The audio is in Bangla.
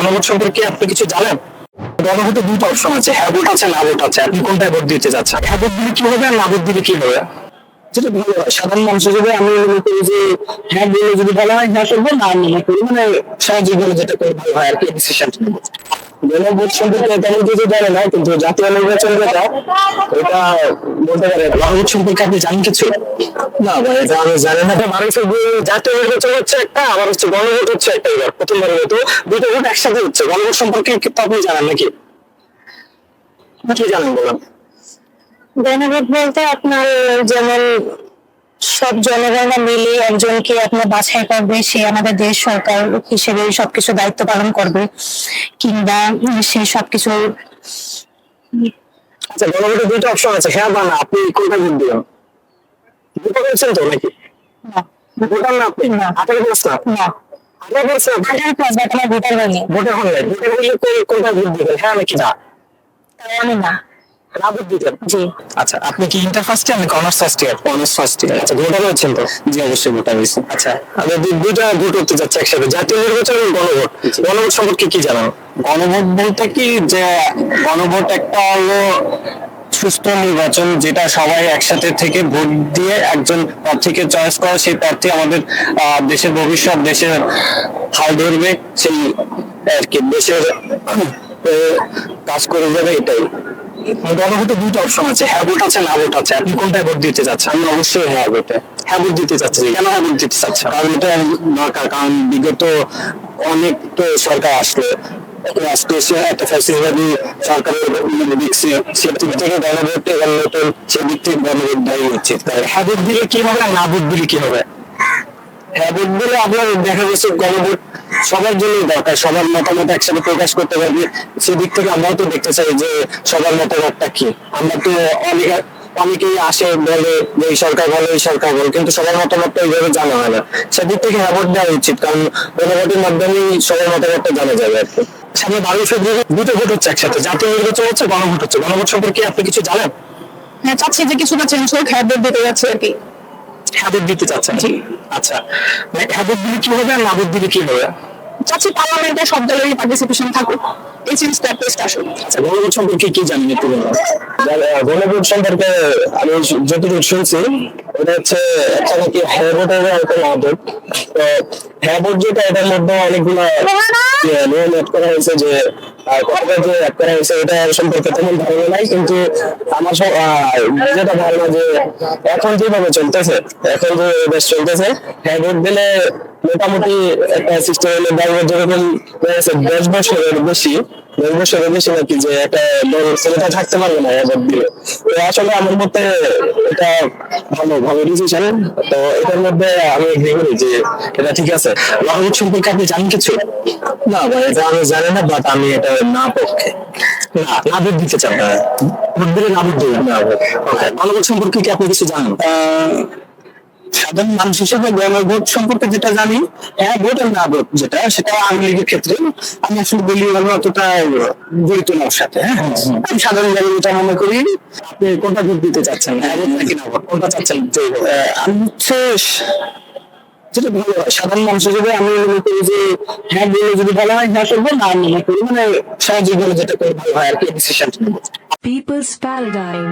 গণভোট সম্পর্কে আপনি কিছু জানেন? গণভোটে দুটো অপশন আছে, হ্যাঁ ভোট আছে, না ভোট আছে। আপনি কোনটায় ভোট দিতে চাচ্ছেন? হ্যাঁ ভোট দিলে কি হবে আর না ভোট দিলে কি হবে? যেটা ভালো হয় সাধারণ মানুষ হিসেবে আমি মনে করি যে হ্যাঁ বলে যদি বলা হয় হ্যাঁ করবো, না মনে করি মানে সহজে বলে যেটা করে ভালো হয় আর কি ডিসিশন। গণভোট সম্পর্কে তেমন কিছু জানে না, কিন্তু জাতীয় নির্বাচন যেটা এটা বলতে পারে। গণভোট সম্পর্কে আপনি জানেন কিছু? না ভাই, এটা আমি জানি না। মানুষের জাতীয় নির্বাচন হচ্ছে একটা, আবার হচ্ছে গণভোট হচ্ছে একটা। এবার প্রথমবারের মতো দুটো ভোট একসাথে হচ্ছে। গণভোট সম্পর্কে তো আপনি জানেন নাকি? কি জানেন বলেন? গণভোট বলতে আপনার যেমন সব জনগণ মিলে একজনকে আপনার বাছাই করবে, সে আমাদের দেশ সরকার হিসেবে সবকিছু দায়িত্ব পালন করবে, কিংবা সে সবকিছু। আচ্ছা, গণভোটে দুটো অপশন আছে, হ্যাঁ বা না। আপনি কোনটা ভোট দিবেন? ভোটার হয়েছেন তো নাকি? না, ভোটার না আপনি? না। 18 প্লাস না? না, 18 প্লাস না? 18+ বাট আমার ভোটার হয়নি। ভোটার হন নাই। ভোটার হলে কোনটা ভোট দিবেন, হ্যাঁ নাকি না? আমি না। না ভোট দিতেন? জি। আচ্ছা, আপনি কি ইন্টার ফার্স্ট ইয়ার নাকি honours first year? Honours first year. আচ্ছা, ভোটার হচ্ছেন তো? জি, অবশ্যই ভোটার হয়েছি। আচ্ছা, আমরা দুইটা ভোট করতে যাচ্ছি একসাথে, জাতীয় নির্বাচন এবং গণভোট। গণভোট সম্পর্কে কি জানেন? গণভোট বলতে কি, যে গণভোট একটা হলো সুস্থ নির্বাচন, যেটা সবাই একসাথে থেকে ভোট দিয়ে একজন প্রার্থীকে চয়েস করে, সেই প্রার্থী আমাদের দেশের ভবিষ্যৎ, দেশের হাল ধরবে, সেই আর কি দেশের কাজ করে যাবে, এটাই। গণভোটে দুটো অপশন আছে, হ্যাঁ ভোট আছে, না ভোট আছে। আপনি কোনটায় ভোট দিতে চাচ্ছেন? আমি অবশ্যই হ্যাঁ ভোটে। হ্যাঁ ভোট দিতে চাচ্ছি। কেন হ্যাঁ ভোট দিতে চাচ্ছেন? কারণ এটা দরকার। কারণ বিগত অনেক তো সরকার আসলো, একটা ফ্যাসিলিটি সরকারের দেখছে, সেদিক থেকে গণভোট এবং নতুন সেদিক থেকে গণভোট দেওয়া উচিত। হ্যাঁ ভোট দিলে কি হবে আর না ভোট দিলে কি হবে? হ্যাঁ ভোট দিলে আপনার দেখা যাচ্ছে গণভোট সবার জন্যই দরকার, সবার মতামত একসাথে প্রকাশ করতে পারবে। সেদিক থেকে আমরাও তো দেখতে চাই যে সবার মতামতটা কি। আমরা তো অনেকেই আসে বলে যে এই সরকার ভালো, এই সরকার ভালো, কিন্তু সবার মতামতটা এইভাবে জানা হয় না। সেদিক থেকে হ্যাঁ ভোট দেওয়া উচিত, কারণ গণভোটের মাধ্যমেই সবার মতামতটা জানা যাবে আর কি। সামনে 12 ফেব্রুয়ারি দুটো ভোট হচ্ছে একসাথে, জাতীয় নির্বাচন হচ্ছে, গণভোট হচ্ছে। গণভোট সম্পর্কে আপনি কিছু জানেন? হ্যাঁ, চাচ্ছি যে কিছুটা চেঞ্জ হোক, হ্যাঁ ভোট দিতে যাচ্ছে আর কি। হ্যাঁ ভোট দিতে চাচ্ছেন? আচ্ছা, হ্যাঁ ভোট দিলে কি হবে আর না ভোট দিলে কি হবে? চাচ্ছি পার্লামেন্টে সব দলেরই পার্টিসিপেশন থাকুক, এই চেঞ্জটা টেস্ট আসুক। আচ্ছা, গণভোট সম্পর্কে কি জানেন একটু বলুন? গণভোট সম্পর্কে আমি যতটুকু শুনছি, এটা হচ্ছে একটা নাকি হ্যাঁ ভোট এবং একটা না ভোট। তো হ্যাঁ ভোট যেটা, এটার মধ্যে অনেকগুলো নিয়ম অ্যাড করা হয়েছে, যে কতটা যে অ্যাড করা হয়েছে এটা সম্পর্কে তেমন ধারণা নাই, কিন্তু আমার যেটা ধারণা যে এখন যেভাবে চলতেছে, এখন যে দেশ চলতেছে, হ্যাঁ ভোট দিলে মোটামুটি একটা সিস্টেম হলে 10 বছরের বেশি নাকি, যে একটা দল ক্ষমতা থাকতে পারবে না ভোট দিলে। তো আসলে আমার মতে এটা ভালো ভালো ডিসিশন। তো এটার মধ্যে আমি এগ্রি করি যে এটা ঠিক আছে। গণভোট সম্পর্কে আপনি জানেন কিছু? না ভাই, এটা আমি জানি না, বাট আমি এটা না পক্ষে। না ভোট দিতে চান? ভোট দিলে না ভোট দিবেন? না ভোট। ওকে, গণভোট সম্পর্কে কি আপনি কিছু জানেন? সাধারণ মানুষ হিসেবে গণভোট সম্পর্কে যেটা জানি, হ্যাঁ ভোট আর না ভোট যেটা, সেটা আওয়ামী লীগের ক্ষেত্রে আমি আসলে বলি অতটা জড়িত না ওর সাথে। হ্যাঁ, আমি সাধারণ ভাবে যেটা মনে করি। আপনি কোনটা ভোট দিতে চাচ্ছেন, হ্যাঁ ভোট নাকি না ভোট, কোনটা চাচ্ছেন? আমি হচ্ছে যেটা ভালো হয় সাধারণ মানুষ হিসেবে আমি মনে করি যে হ্যাঁ বলে যদি বলা হয় হ্যাঁ করবো, না মনে করি মানে সহজে বলে যেটা করে ভালো হয় আর কি ডিসিশন। People's Paradigm.